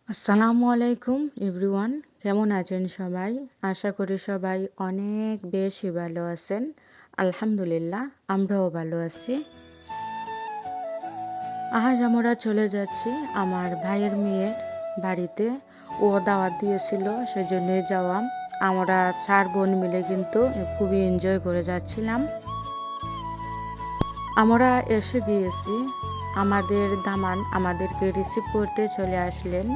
আসসালামু আলাইকুম এভরিওয়ান, কেমন আছেন সবাই? আশা করি সবাই অনেক বেশি ভালো আছেন। আলহামদুলিল্লাহ, আমরাও ভালো আছি। আজ আমরা চলে যাচ্ছি আমার ভাইয়ের মেয়ের বাড়িতে। ও দাওয়াত দিয়েছিল, সেজন্যই যাওয়া। আমরা 4 বোন মিলে কিন্তু খুবই এনজয় করে যাচ্ছিলাম। আমরা এসে গিয়েছি। আমাদের দামান আমাদেরকে রিসিভ করতে চলে আসলেন।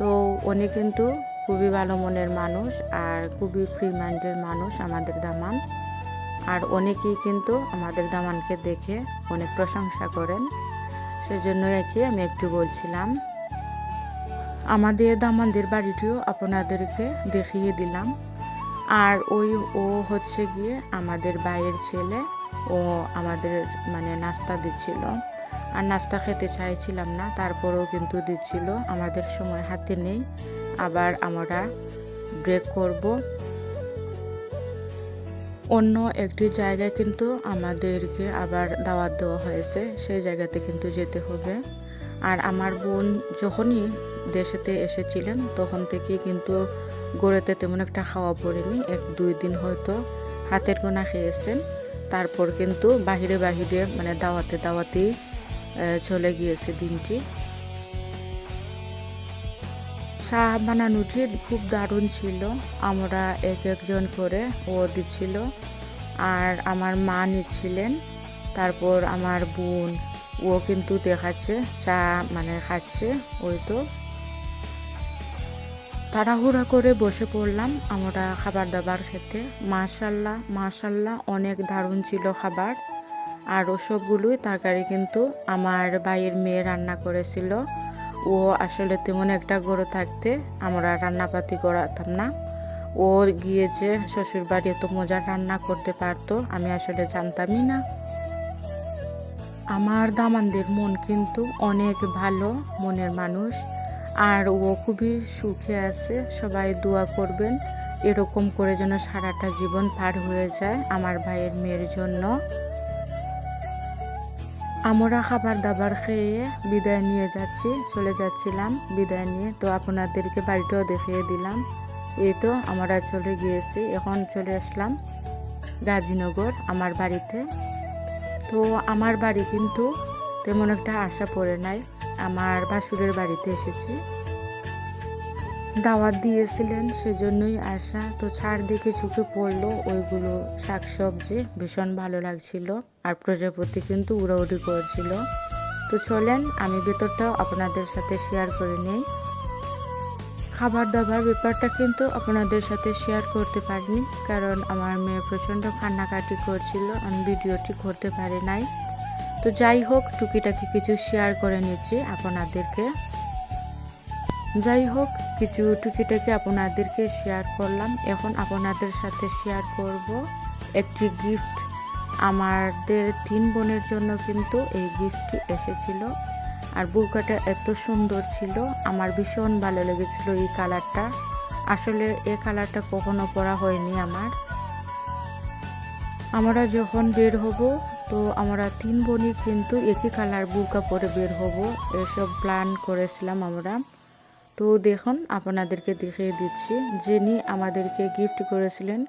তো উনি কিন্তু খুবই ভালো মনের মানুষ আর খুবই ফ্রি মাইন্ডের মানুষ আমাদের দামান। আর অনেকেই কিন্তু আমাদের দামানকে দেখে অনেক প্রশংসা করেন, সেজন্যই আমি একটু বলছিলাম। আমাদের দামানদের বাড়িটিও আপনাদেরকে দেখিয়ে দিলাম। আর ও হচ্ছে গিয়ে আমাদের ভাইয়ের ছেলে। ও আমাদের নাস্তা দিচ্ছিল। আর নাস্তা খেতে চাইছিলাম না, তারপরেও কিন্তু দিচ্ছিল। আমাদের সময় হাতে নেই, আবার আমরা ব্রেক করব। অন্য একটি জায়গায় কিন্তু আমাদেরকে আবার দাওয়াত দেওয়া হয়েছে, সেই জায়গাতে কিন্তু যেতে হবে। আর আমার বোন যখনই দেশেতে এসেছিলেন তখন থেকে কিন্তু গড়েতে তেমন একটা খাওয়া পড়েনি। 1-2 দিন হয়তো হাতের গোনা খেয়েছেন। তারপর কিন্তু বাহিরে দাওয়াতেই চলে গিয়েছে দিনটি। চা বানানোটি খুব দারুণ ছিল। আমরা একজন করে ও দিচ্ছিল, আর আমার মা নিচ্ছিলেন। তারপর আমার বোন ও কিন্তু দেখাচ্ছে চা খাচ্ছে। ওই তো তাড়াহুড়া করে বসে পড়লাম আমরা খাবার দাবার খেতে। মাশাল্লাহ অনেক দারুণ ছিল খাবার। আর ওসবগুলোই তরকারি কিন্তু আমার ভাইয়ের মেয়ে রান্না করেছিল। ও আসলে তেমন একটা গড়ে থাকতে আমরা রান্নাপাতি করাতাম না। ও গিয়েছে শ্বশুর বাড়ি, এত মজার রান্না করতে পারতো আমি আসলে জানতামই না। আমার দামানদের মন কিন্তু অনেক ভালো মনের মানুষ, আর ও খুবই সুখে আছে। সবাই দোয়া করবেন এরকম করে যেন সারাটা জীবন পার হয়ে যায় আমার ভাইয়ের মেয়ের জন্য। আমরা খাবার দাবার খেয়ে বিদায় নিয়ে চলে যাচ্ছিলাম বিদায় নিয়ে। তো আপনাদেরকে বাড়িটাও দেখিয়ে দিলাম। এই তো আমরা চলে গিয়েছি, এখন চলে আসলাম গাজীনগর আমার বাড়িতে। তো আমার বাড়ি কিন্তু তেমন একটা আশা পড়ে নাই, আমার ভাসুরের বাড়িতে এসেছি। দাওয়াত দিয়েছিলেন সেজন্যই আসা। তো চারদিকে চোখে পড়লো ওইগুলো শাকসবজি, ভীষণ ভালো লাগছিল। আর প্রজাপতি কিন্তু উড়াউড়ি করছিল। তো চলেন আমি ভেতরটাও আপনাদের সাথে শেয়ার করে নেই। খাবার দাবার ব্যাপারটা কিন্তু আপনাদের সাথে শেয়ার করতে পারিনি, কারণ আমার মেয়ে প্রচণ্ড কান্নাকাটি করছিল, আমি ভিডিওটি করতে পারি নাই। তো যাই হোক, টুকিটাকি কিছু শেয়ার করে নিচ্ছি আপনাদেরকে। আপনাদেরকে শেয়ার করলাম। এখন আপনাদের সাথে শেয়ার করব একটি গিফট। আমাদের 3 বোনের জন্য কিন্তু এই গিফটটি এসেছিল। আর বুরকাটা এত সুন্দর ছিল, আমার ভীষণ ভালো লেগেছিল এই কালারটা। আসলে এই কালারটা কখনো পরা হয়নি আমার। আমরা যখন বের হব, তো আমরা 3 বোনই কিন্তু একই কালার বুরকা পরে বের হব, এসব প্ল্যান করেছিলাম আমরা। তো দেখুন আপনাদেরকে দেখিয়ে দিচ্ছি। যিনি আমাদেরকে গিফট করেছিলেন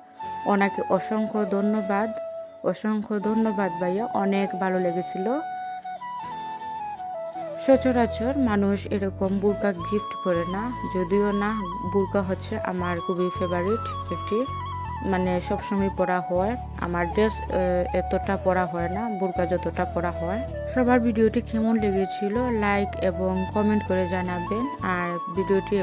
ওনাকে অসংখ্য ধন্যবাদ ভাইয়া, অনেক ভালো লেগেছিল। সচরাচর মানুষ এরকম বুরকা গিফট করে না, যদিও না বুরকা হচ্ছে আমার খুবই ফেভারিট একটি, সবসময় পরা হয়। আমার ড্রেস এতটা পরা হয় না, বুরকা যতটা পরা হয়। সবার ভিডিওটি কেমন লেগেছিল লাইক এবং কমেন্ট করে জানাবেন। আর ভিডিওটি